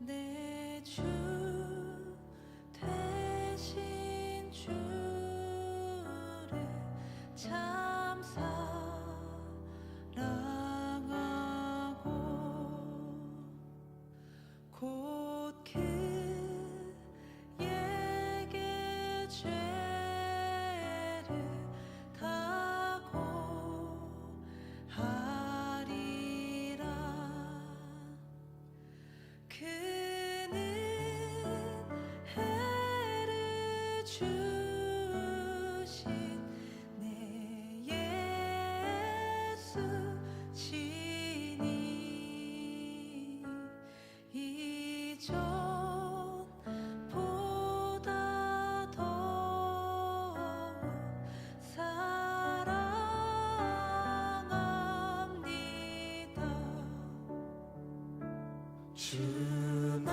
내 주 대신 주를 참 사랑하고 곧 그에게 죄를 다 고하리라. 그는 해를 주신 내 예수 시니 이전보다 더욱 사랑합니다. 주 날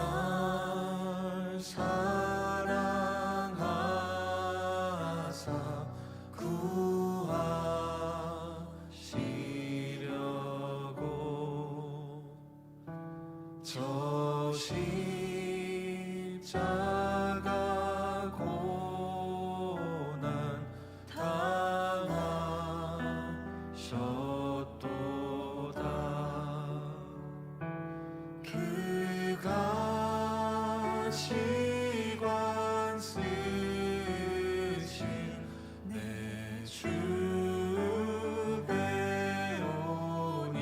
사랑하사 구하시려고 저 십자가 고난 당하셨도다. 그가 시관 쓰신 내 주 배우니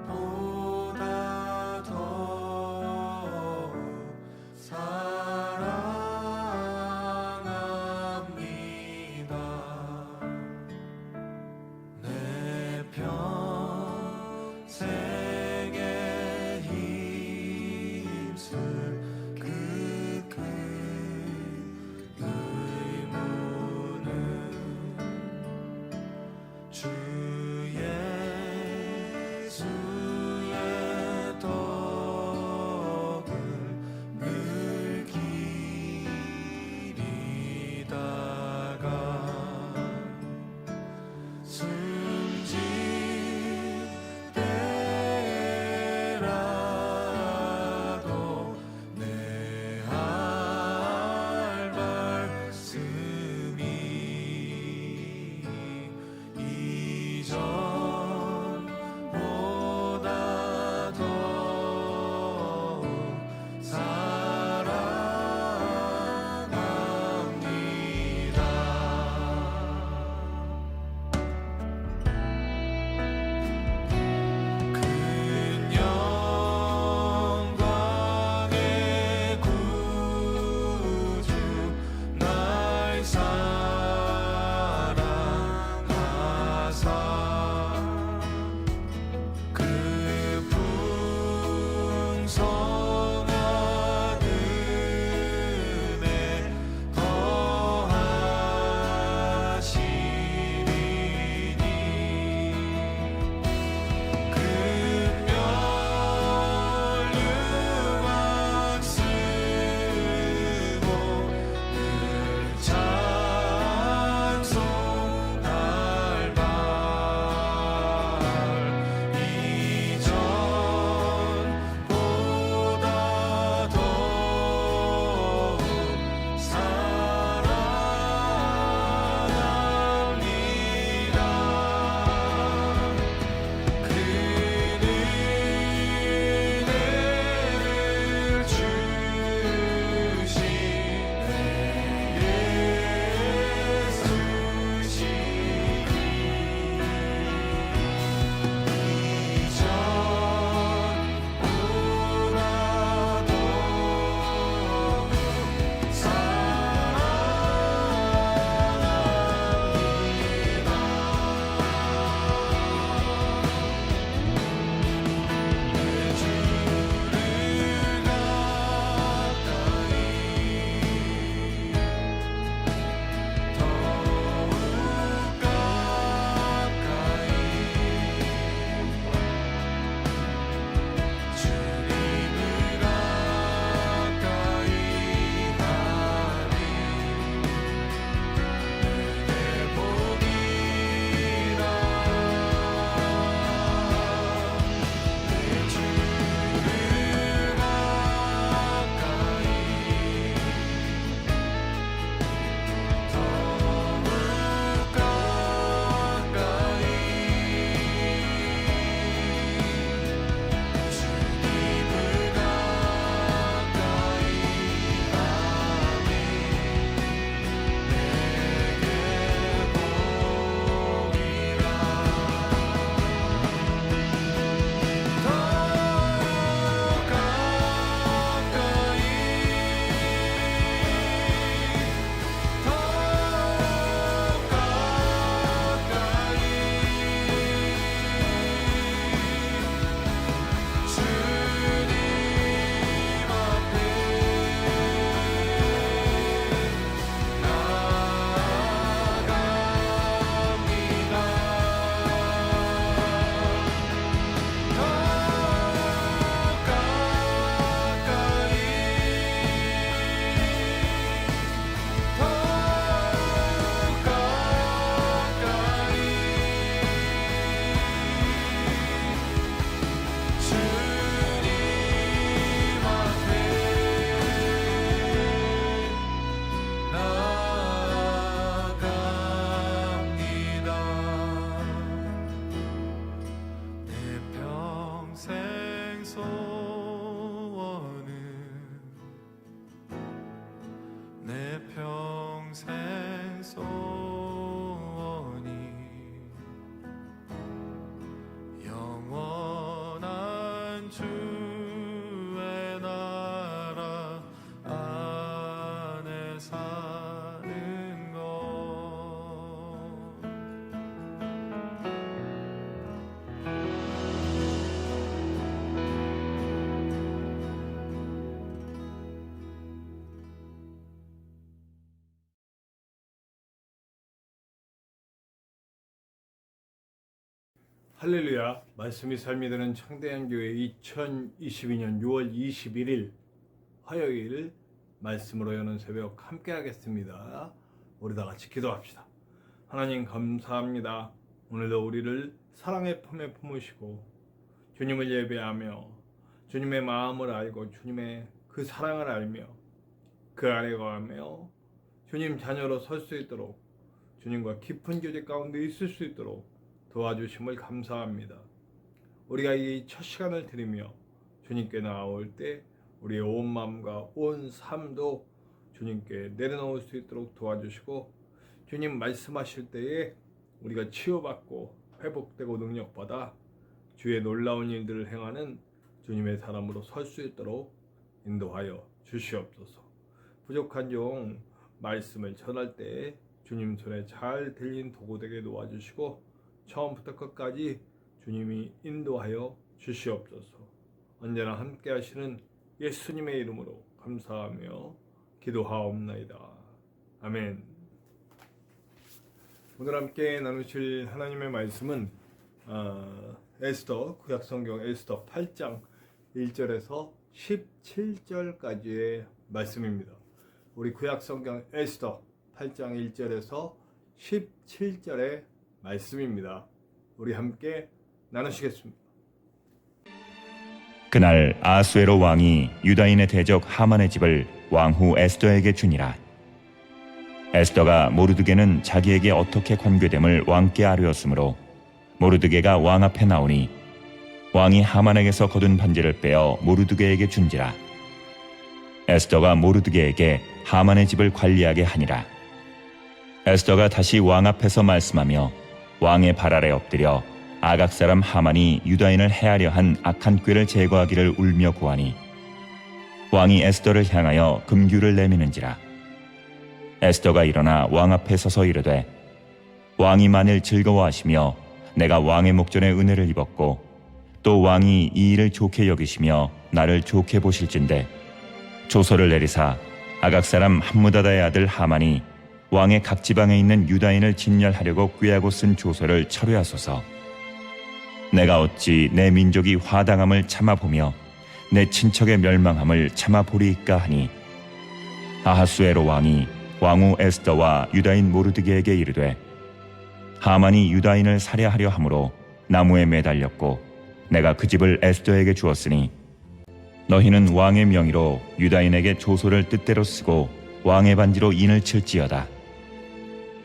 이전보다 더욱 사랑합니다. 내 평생에 힘쓸 그 의무는 주 예수의 덕을 늘 기리다가 숨질 때라도 내 할 말씀이 이전 할렐루야. 말씀이 삶이 되는 창대한교회 2022년 6월 21일 화요일 말씀으로 여는 새벽 함께 하겠습니다. 우리 다 같이 기도합시다. 하나님 감사합니다. 오늘도 우리를 사랑의 품에 품으시고 주님을 예배하며 주님의 마음을 알고 주님의 그 사랑을 알며 그 안에 거하며 주님 자녀로 설 수 있도록 주님과 깊은 교제 가운데 있을 수 있도록 도와주심을 감사합니다. 우리가 이 첫 시간을 드리며 주님께 나아올 때 우리의 온 마음과 온 삶도 주님께 내려놓을 수 있도록 도와주시고 주님 말씀하실 때에 우리가 치유받고 회복되고 능력받아 주의 놀라운 일들을 행하는 주님의 사람으로 설 수 있도록 인도하여 주시옵소서. 부족한 종 말씀을 전할 때 주님 손에 잘 들린 도구 되게 도와주시고 처음부터 끝까지 주님이 인도하여 주시옵소서. 언제나 함께 하시는 예수님의 이름으로 감사하며 기도하옵나이다. 아멘. 오늘 함께 나누실 하나님의 말씀은 에스더 구약성경 에스더 8장 1절에서 17절까지의 말씀입니다. 우리 구약성경 에스더 8장 1절에서 17절의 말씀입니다. 우리 함께 나누시겠습니다. 그날 아수에로 왕이 유다인의 대적 하만의 집을 왕후 에스더에게 주니라. 에스더가 모르드게는 자기에게 어떻게 관계됨을 왕께 아뢰었으므로 모르드게가 왕 앞에 나오니 왕이 하만에게서 거둔 반지를 빼어 모르드게에게 준지라. 에스더가 모르드게에게 하만의 집을 관리하게 하니라. 에스더가 다시 왕 앞에서 말씀하며 왕의 발 아래 엎드려 아각 사람 하만이 유다인을 해하려 한 악한 꾀를 제거하기를 울며 구하니 왕이 에스더를 향하여 금규를 내미는지라. 에스더가 일어나 왕 앞에 서서 이르되 왕이 만일 즐거워하시며 내가 왕의 목전에 은혜를 입었고 또 왕이 이 일을 좋게 여기시며 나를 좋게 보실진대 조서를 내리사 아각 사람 함무다다의 아들 하만이 왕의 각 지방에 있는 유다인을 진멸하려고 꾀하고 쓴 조서를 철회하소서. 내가 어찌 내 민족이 화당함을 참아보며 내 친척의 멸망함을 참아보리이까 하니 아하수에로 왕이 왕후 에스더와 유다인 모르드게에게 이르되 하만이 유다인을 살해하려 함으로 나무에 매달렸고 내가 그 집을 에스더에게 주었으니 너희는 왕의 명의로 유다인에게 조소를 뜻대로 쓰고 왕의 반지로 인을 칠지어다.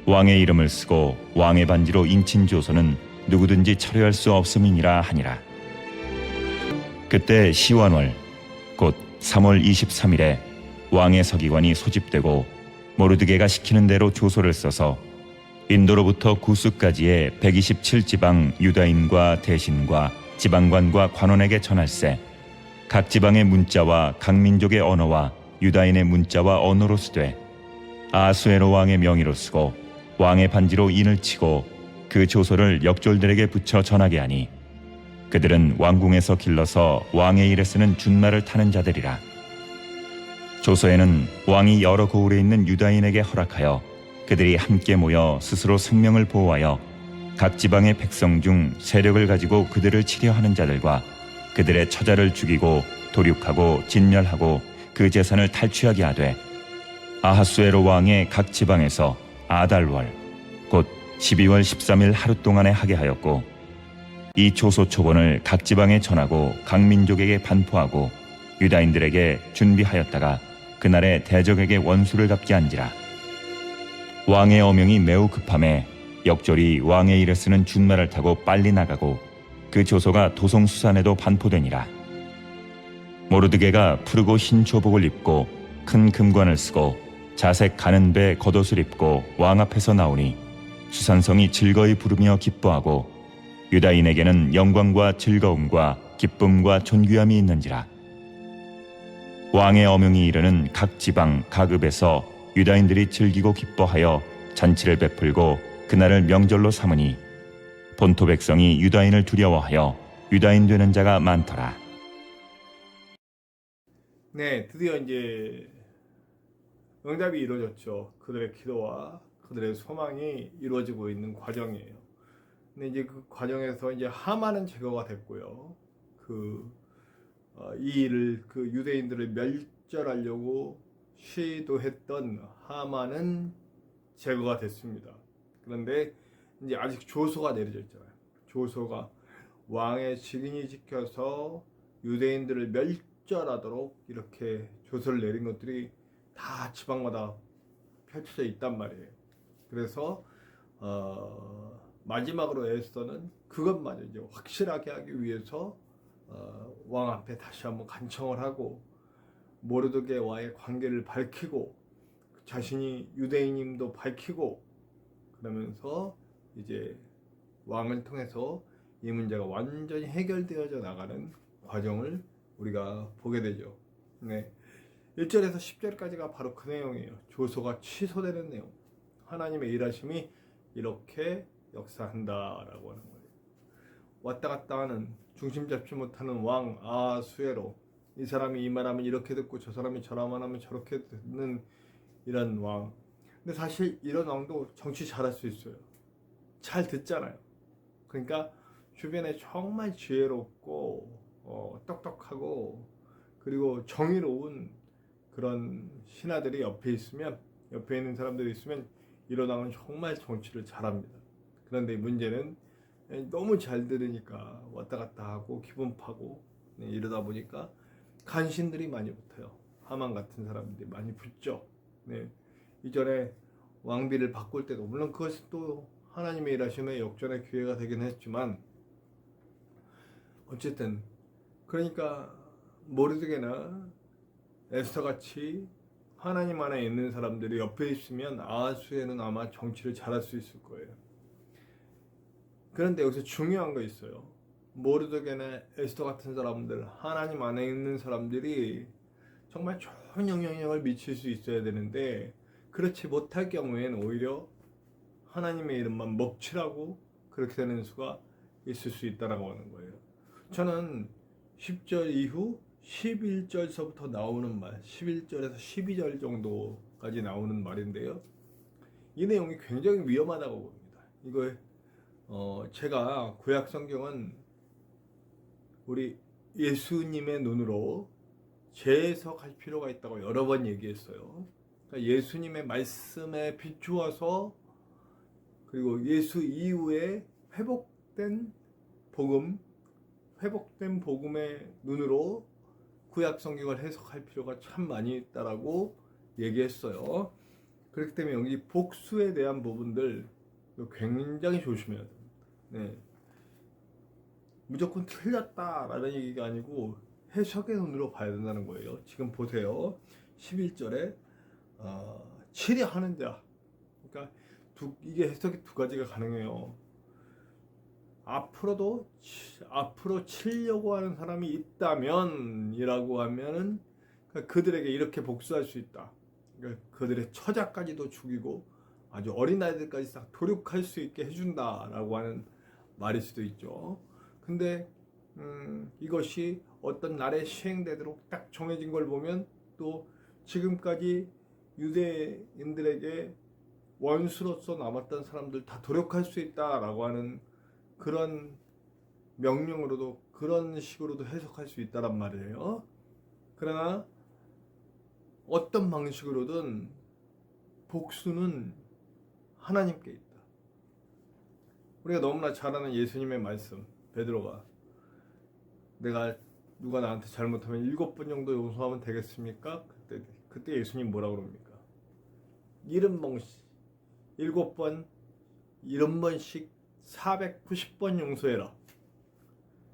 왕의 이름을 쓰고 왕의 반지로 인친 조서는 누구든지 철회할 수 없음이니라 하니라. 그때 시완월 곧 3월 23일에 왕의 서기관이 소집되고 모르드게가 시키는 대로 조서를 써서 인도로부터 구스까지의 127지방 유다인과 대신과 지방관과 관원에게 전할세. 각 지방의 문자와 각 민족의 언어와 유다인의 문자와 언어로 쓰되 아수에로 왕의 명의로 쓰고 왕의 반지로 인을 치고 그 조서를 역졸들에게 붙여 전하게 하니 그들은 왕궁에서 길러서 왕의 일에 쓰는 준말을 타는 자들이라. 조서에는 왕이 여러 고을에 있는 유다인에게 허락하여 그들이 함께 모여 스스로 생명을 보호하여 각 지방의 백성 중 세력을 가지고 그들을 치려하는 자들과 그들의 처자를 죽이고 도륙하고 진멸하고 그 재산을 탈취하게 하되 아하수에로 왕의 각 지방에서 아달월 곧 12월 13일 하루 동안에 하게 하였고 이 조소 초본을 각 지방에 전하고 각 민족에게 반포하고 유다인들에게 준비하였다가 그날에 대적에게 원수를 갚게 한지라. 왕의 어명이 매우 급함에 역졸이 왕의 일에 쓰는 준말을 타고 빨리 나가고 그 조소가 도성수산에도 반포되니라. 모르드게가 푸르고 흰 조복을 입고 큰 금관을 쓰고 자색 가는 배 겉옷을 입고 왕 앞에서 나오니 수산성이 즐거이 부르며 기뻐하고 유다인에게는 영광과 즐거움과 기쁨과 존귀함이 있는지라. 왕의 어명이 이르는 각 지방 각 읍에서 유다인들이 즐기고 기뻐하여 잔치를 베풀고 그날을 명절로 삼으니 본토 백성이 유다인을 두려워하여 유다인 되는 자가 많더라. 네, 드디어 이제 응답이 이루어졌죠. 그들의 기도와 그들의 소망이 이루어지고 있는 과정이에요. 근데 이제 그 과정에서 이제 하만은 제거가 됐고요. 이 일을 그 유대인들을 멸절하려고 시도했던 하만은 제거가 됐습니다. 그런데 이제 아직 조소가 내려져 있잖아요. 조소가 왕의 직인이 지켜서 유대인들을 멸절하도록 이렇게 조서를 내린 것들이 다 지방마다 펼쳐져 있단 말이에요. 그래서 마지막으로 에스더는 그것마저 이제 확실하게 하기 위해서 왕 앞에 다시 한번 간청을 하고 모르드게와의 관계를 밝히고 자신이 유대인임도 밝히고 그러면서 이제 왕을 통해서 이 문제가 완전히 해결되어져 나가는 과정을 우리가 보게 되죠. 네. 1절에서 10절까지가 바로 그 내용이에요. 조소가 취소되는 내용. 하나님의 일하심이 이렇게 역사한다라고 하는 거예요. 왔다 갔다 하는 중심 잡지 못하는 왕 아수에로 이 사람이 이 말하면 이렇게 듣고 저 사람이 저라만 하면 저렇게 듣는 이런 왕. 근데 사실 이런 왕도 정치 잘할 수 있어요. 잘 듣잖아요. 그러니까 주변에 정말 지혜롭고 똑똑하고 그리고 정의로운 그런 신하들이 옆에 있으면 옆에 있는 사람들이 있으면 이런 왕은 정말 정치를 잘합니다. 그런데 문제는 너무 잘 들으니까 왔다 갔다 하고 기분 파고 이러다 보니까 간신들이 많이 붙어요. 하만 같은 사람들이 많이 붙죠. 네. 이전에 왕비를 바꿀 때도 물론 그것이 또 하나님의 일하심에 역전의 기회가 되긴 했지만 어쨌든 그러니까 모르드게나 에스더 같이 하나님 안에 있는 사람들이 옆에 있으면 아하수에는 아마 정치를 잘할 수 있을 거예요. 그런데 여기서 중요한 거 있어요. 모르드게나 에스더 같은 사람들, 하나님 안에 있는 사람들이 정말 좋은 영향력을 미칠 수 있어야 되는데 그렇지 못할 경우에는 오히려 하나님의 이름만 먹칠하고 그렇게 되는 수가 있을 수 있다라고 하는 거예요. 저는 10절 이후 11절서부터 나오는 말, 11절에서 12절 정도까지 나오는 말인데요. 이 내용이 굉장히 위험하다고 봅니다. 이거 제가 구약 성경은 우리 예수님의 눈으로 재해석할 필요가 있다고 여러 번 얘기했어요. 그러니까 예수님의 말씀에 비추어서 그리고 예수 이후에 회복된 복음의 눈으로 구약 성경을 해석할 필요가 참 많이 있다라고 얘기했어요. 그렇기 때문에 여기 복수에 대한 부분들 굉장히 조심해야 됩니다. 네. 무조건 틀렸다라는 얘기가 아니고 해석의 눈으로 봐야 된다는 거예요. 지금 보세요. 11절에 치려하는 자. 그러니까 이게 해석이 두 가지가 가능해요. 앞으로 치려고 하는 사람이 있다면 이라고 하면은 그들에게 이렇게 복수할 수 있다. 그러니까 그들의 처자까지도 죽이고 아주 어린 아이들까지 싹 도륙할 수 있게 해준다라고 하는 말일 수도 있죠. 근데 이것이 어떤 날에 시행되도록 딱 정해진 걸 보면 또 지금까지 유대인들에게 원수로서 남았던 사람들 다 도륙할 수 있다라고 하는 그런 명령으로도 그런 식으로도 해석할 수 있다란 말이에요. 그러나 어떤 방식으로든 복수는 하나님께 있다. 우리가 너무나 잘 아는 예수님의 말씀, 베드로가 누가 나한테 잘못하면 7번 정도 용서하면 되겠습니까? 그때 예수님 뭐라 그럽니까? 7번씩 490번 용서해라.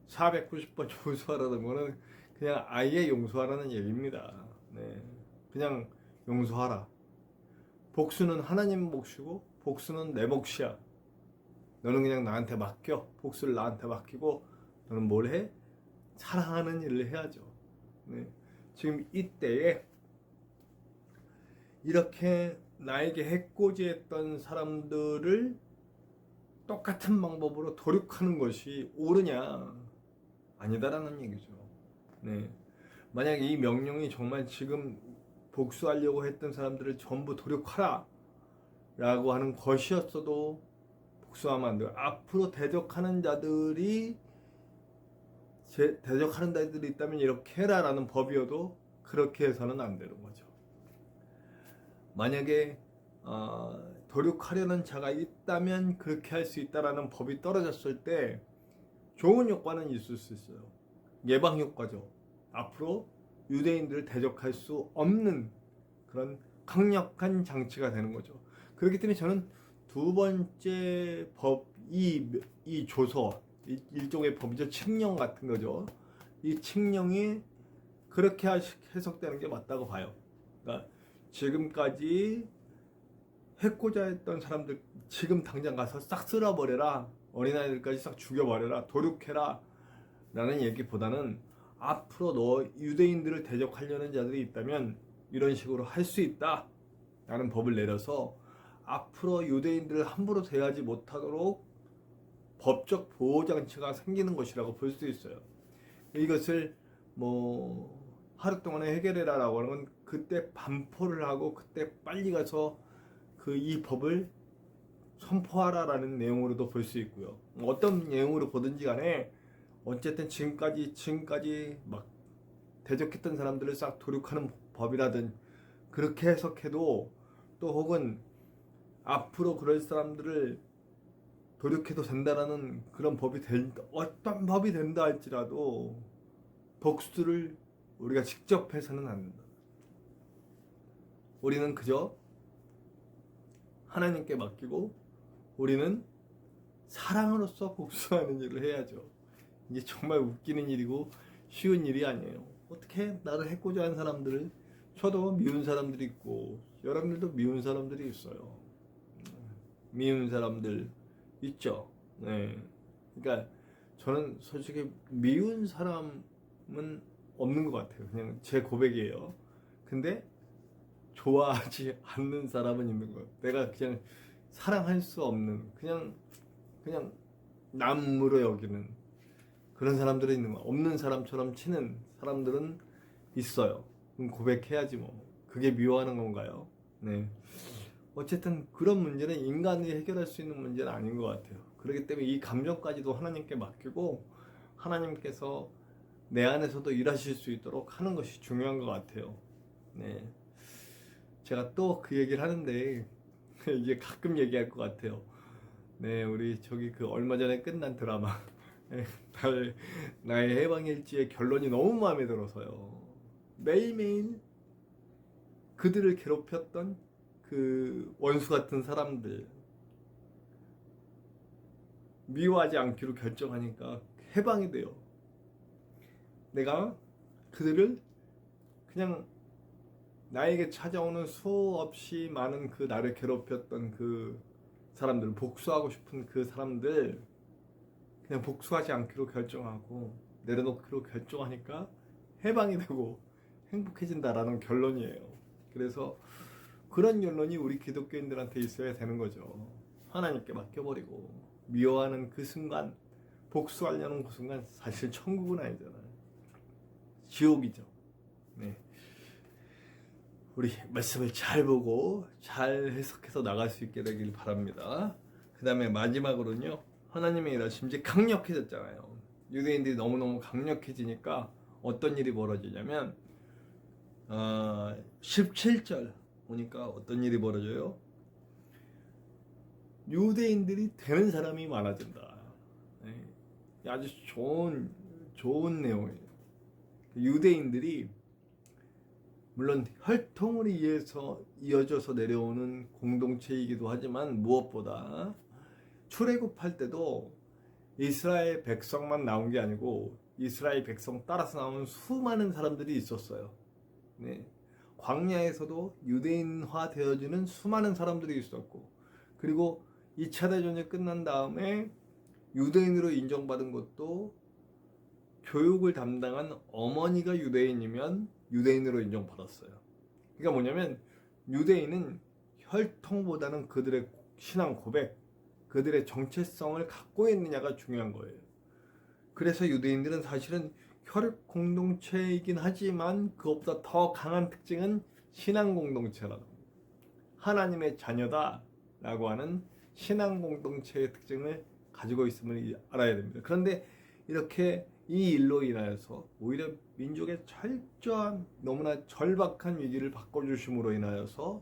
490번 용서하라는 거는 그냥 아예 용서하라는 얘기입니다. 네. 그냥 용서하라. 복수는 하나님 몫이고 복수는 내 몫이야. 너는 그냥 나한테 맡겨. 복수를 나한테 맡기고 너는 뭘 해? 사랑하는 일을 해야죠. 네. 지금 이때에 이렇게 나에게 해코지했던 사람들을 똑같은 방법으로 도륙하는 것이 옳으냐? 아니다라는 얘기죠. 네. 만약 이 명령이 정말 지금 복수하려고 했던 사람들을 전부 도륙하라 라고 하는 것이었어도 복수하면 안 돼요. 앞으로 대적하는 자들이 대적하는 자들이 있다면 이렇게 해라라는 법이어도 그렇게 해서는 안 되는 거죠. 만약에 도륙하려는 자가 있다면 그렇게 할 수 있다라는 법이 떨어졌을 때 좋은 효과는 있을 수 있어요. 예방 효과죠. 앞으로 유대인들을 대적할 수 없는 그런 강력한 장치가 되는 거죠. 그렇기 때문에 저는 두 번째 법, 이 조서, 일종의 법이죠. 칙령 같은 거죠. 이 칙령이 그렇게 해석되는 게 맞다고 봐요. 그러니까 지금까지 했고자 했던 사람들 지금 당장 가서 싹 쓸어버려라, 어린아이들까지 싹 죽여버려라, 도륙해라 라는 얘기보다는 앞으로 너 유대인들을 대적하려는 자들이 있다면 이런 식으로 할 수 있다 라는 법을 내려서 앞으로 유대인들을 함부로 대하지 못하도록 법적 보호장치가 생기는 것이라고 볼 수 있어요. 이것을 뭐 하루 동안에 해결해라 라고 하는 건 그때 반포를 하고 그때 빨리 가서 이 법을 선포하라 라는 내용으로도 볼 수 있고요. 어떤 내용으로 보든지 간에 어쨌든 지금까지 막 대적했던 사람들을 싹 도륙하는 법이라든 그렇게 해석해도, 또 혹은 앞으로 그럴 사람들을 도륙해도 된다라는 그런 법이 어떤 법이 된다 할지라도 복수를 우리가 직접 해서는 안 된다. 우리는 그저 하나님께 맡기고 우리는 사랑으로서 복수하는 일을 해야죠. 이게 정말 웃기는 일이고 쉬운 일이 아니에요. 어떻게 나를 해코자 한 사람들을, 저도 미운 사람들이 있고 여러분들도 미운 사람들이 있어요. 미운 사람들 있죠. 네. 그러니까 저는 솔직히 미운 사람은 없는 것 같아요. 그냥 제 고백이에요. 근데 좋아하지 않는 사람은 있는 거예요. 내가 그냥 사랑할 수 없는, 그냥 남으로 여기는 그런 사람들이 있는 거예요. 없는 사람처럼 치는 사람들은 있어요. 그럼 고백해야지 뭐. 그게 미워하는 건가요? 네. 어쨌든 그런 문제는 인간이 해결할 수 있는 문제는 아닌 것 같아요. 그렇기 때문에 이 감정까지도 하나님께 맡기고 하나님께서 내 안에서도 일하실 수 있도록 하는 것이 중요한 것 같아요. 네. 제가 또 그 얘기를 하는데 이게 가끔 얘기할 것 같아요. 네, 우리 저기 그 얼마 전에 끝난 드라마 나의 해방일지의 결론이 너무 마음에 들어서요. 매일매일 그들을 괴롭혔던 그 원수 같은 사람들 미워하지 않기로 결정하니까 해방이 돼요. 내가 그들을 그냥 나에게 찾아오는 수없이 많은 그 나를 괴롭혔던 그 사람들, 복수하고 싶은 그 사람들 그냥 복수하지 않기로 결정하고 내려놓기로 결정하니까 해방이 되고 행복해진다라는 결론이에요. 그래서 그런 결론이 우리 기독교인들한테 있어야 되는 거죠. 하나님께 맡겨버리고 미워하는 그 순간, 복수하려는 그 순간 사실 천국은 아니잖아요. 지옥이죠. 네. 우리 말씀을 잘 보고 잘 해석해서 나갈 수 있게 되길 바랍니다. 그 다음에 마지막으로는요, 하나님의 일하심이 이제 강력해졌잖아요. 유대인들이 너무너무 강력해지니까 어떤 일이 벌어지냐면 17절 보니까 어떤 일이 벌어져요? 유대인들이 되는 사람이 많아진다. 네. 아주 좋은 내용이에요. 유대인들이 물론 혈통을 위해서 이어져서 내려오는 공동체이기도 하지만 무엇보다 출애굽할 때도 이스라엘 백성만 나온 게 아니고 이스라엘 백성 따라서 나온 수많은 사람들이 있었어요. 네. 광야에서도 유대인화 되어지는 수많은 사람들이 있었고, 그리고 2차 대전이 끝난 다음에 유대인으로 인정받은 것도 교육을 담당한 어머니가 유대인이면 유대인으로 인정받았어요. 그러니까 뭐냐면 유대인은 혈통보다는 그들의 신앙 고백, 그들의 정체성을 갖고 있느냐가 중요한 거예요. 그래서 유대인들은 사실은 혈육 공동체이긴 하지만 그것보다 더 강한 특징은 신앙 공동체라는, 하나님의 자녀다 라고 하는 신앙 공동체의 특징을 가지고 있음을 알아야 됩니다. 그런데 이렇게 이 일로 인하여서 오히려 민족의 철저한 너무나 절박한 위기를 바꿔주심으로 인하여서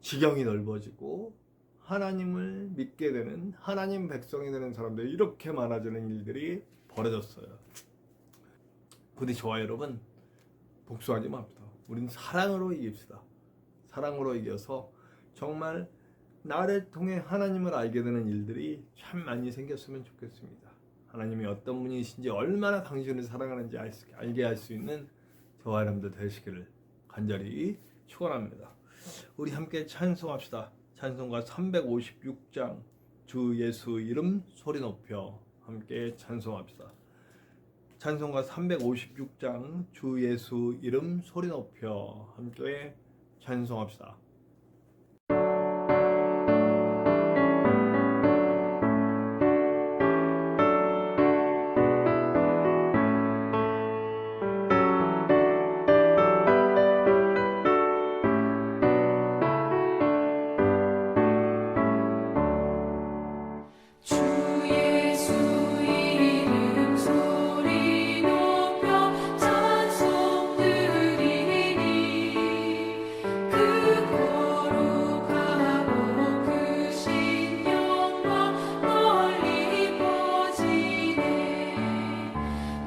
지경이 넓어지고 하나님을 믿게 되는 하나님 백성이 되는 사람들이 이렇게 많아지는 일들이 벌어졌어요. 부디 저와 여러분 복수하지 맙시다. 우리는 사랑으로 이깁시다. 사랑으로 이겨서 정말 나를 통해 하나님을 알게 되는 일들이 참 많이 생겼으면 좋겠습니다. 하나님이 어떤 분이신지 얼마나 당신을 사랑하는지 알게 할 수 있는 저와 여러분들 되시기를 간절히 축원합니다. 우리 함께 찬송합시다. 찬송가 356장 주 예수 이름 소리 높여 함께 찬송합시다. 찬송가 356장 주 예수 이름 소리 높여 함께 찬송합시다. 주 예수 이름 소리 높여 찬송 드리니 그 거룩하고 크신 영광 널리 퍼지네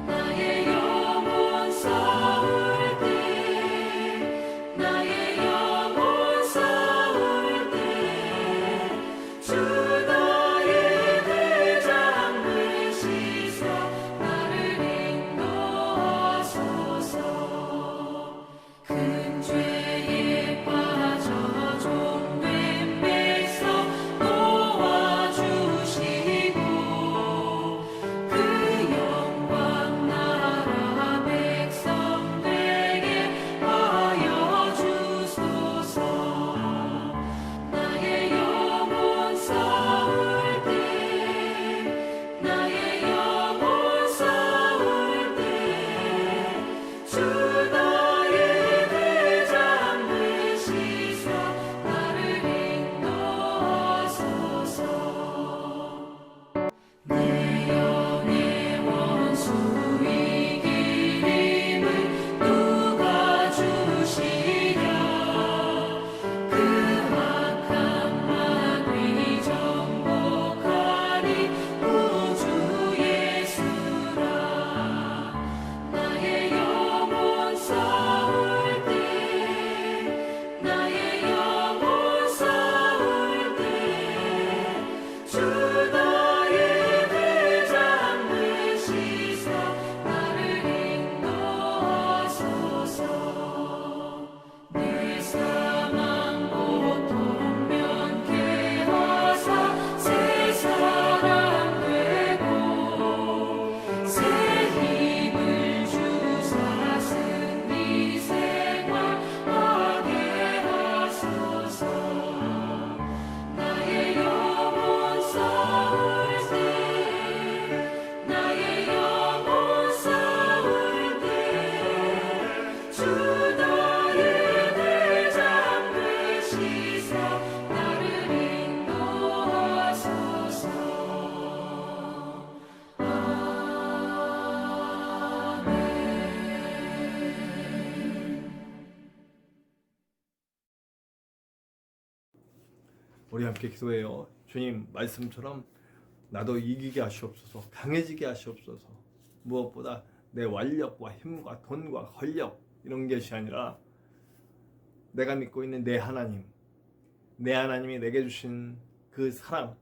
나의 영혼 싸울 때 나의 영혼 싸울 때주 큰 죄에 빠져 종된 백성 놓아주시고 그 영광 나라 백성 되게 하여 주소서 나의 영혼 싸울 때 나의 영혼 싸울 때주 내 영의 원수 이기림을 누가 주시랴 그 악한 마귀 정복하니 구주 예수라 나의 영혼 싸울 때 나의 영혼 싸울 때주 내 사망 고통 면케하사 새 사람 되고 새 힘을 주사 승리 생활하게 하소서 나의 영혼 싸울 때 나의 영혼 싸울 때주 우리 함께 기도해요. 주님 말씀처럼 나도 이기게 하시옵소서. 강해지게 하시옵소서. 무엇보다 내 완력과 힘과 돈과 권력 이런 것이 아니라 내가 믿고 있는 내 하나님이 내게 주신 그 사랑,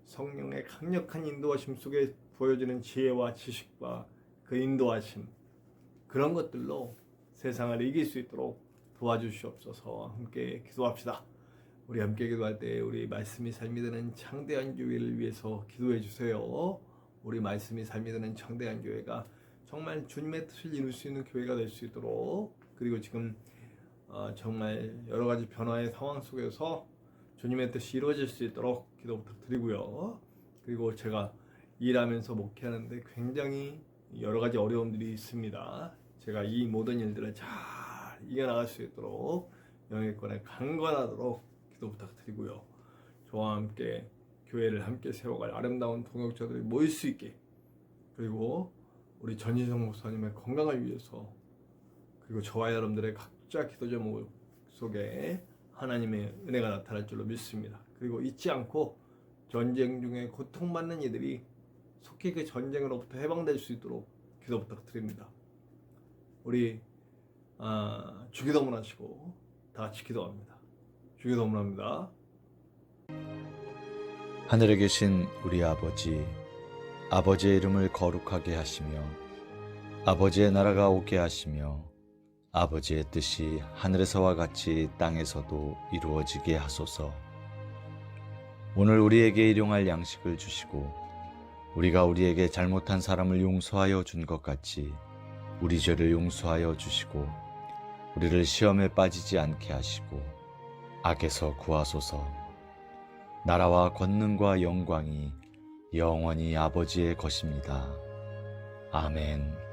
성령의 강력한 인도하심 속에 보여지는 지혜와 지식과 그 인도하심, 그런 것들로 세상을 이길 수 있도록 도와주시옵소서. 함께 기도합시다. 우리 함께 기도할 때 우리 말씀이 삶이 되는 창대한 교회를 위해서 기도해 주세요. 우리 말씀이 삶이 되는 창대한 교회가 정말 주님의 뜻을 이룰 수 있는 교회가 될 수 있도록, 그리고 지금 정말 여러 가지 변화의 상황 속에서 주님의 뜻이 이루어질 수 있도록 기도 부탁드리고요. 그리고 제가 일하면서 목회하는데 굉장히 여러 가지 어려움들이 있습니다. 제가 이 모든 일들을 잘 이겨나갈 수 있도록 영예권에 강건하도록 기도 부탁드리고요. 저와 함께 교회를 함께 세워갈 아름다운 동역자들이 모일 수 있게, 그리고 우리 전인성 목사님의 건강을 위해서, 그리고 저와 여러분들의 각자 기도 제목 속에 하나님의 은혜가 나타날 줄로 믿습니다. 그리고 잊지 않고 전쟁 중에 고통받는 이들이 속히 그 전쟁으로부터 해방될 수 있도록 기도 부탁드립니다. 우리 주기도문하시고 다 같이 기도합니다. 주기도문합니다. 하늘에 계신 우리 아버지, 아버지의 이름을 거룩하게 하시며 아버지의 나라가 오게 하시며 아버지의 뜻이 하늘에서와 같이 땅에서도 이루어지게 하소서. 오늘 우리에게 일용할 양식을 주시고 우리가 우리에게 잘못한 사람을 용서하여 준 것 같이 우리 죄를 용서하여 주시고 우리를 시험에 빠지지 않게 하시고 악에서 구하소서. 나라와 권능과 영광이 영원히 아버지의 것입니다. 아멘.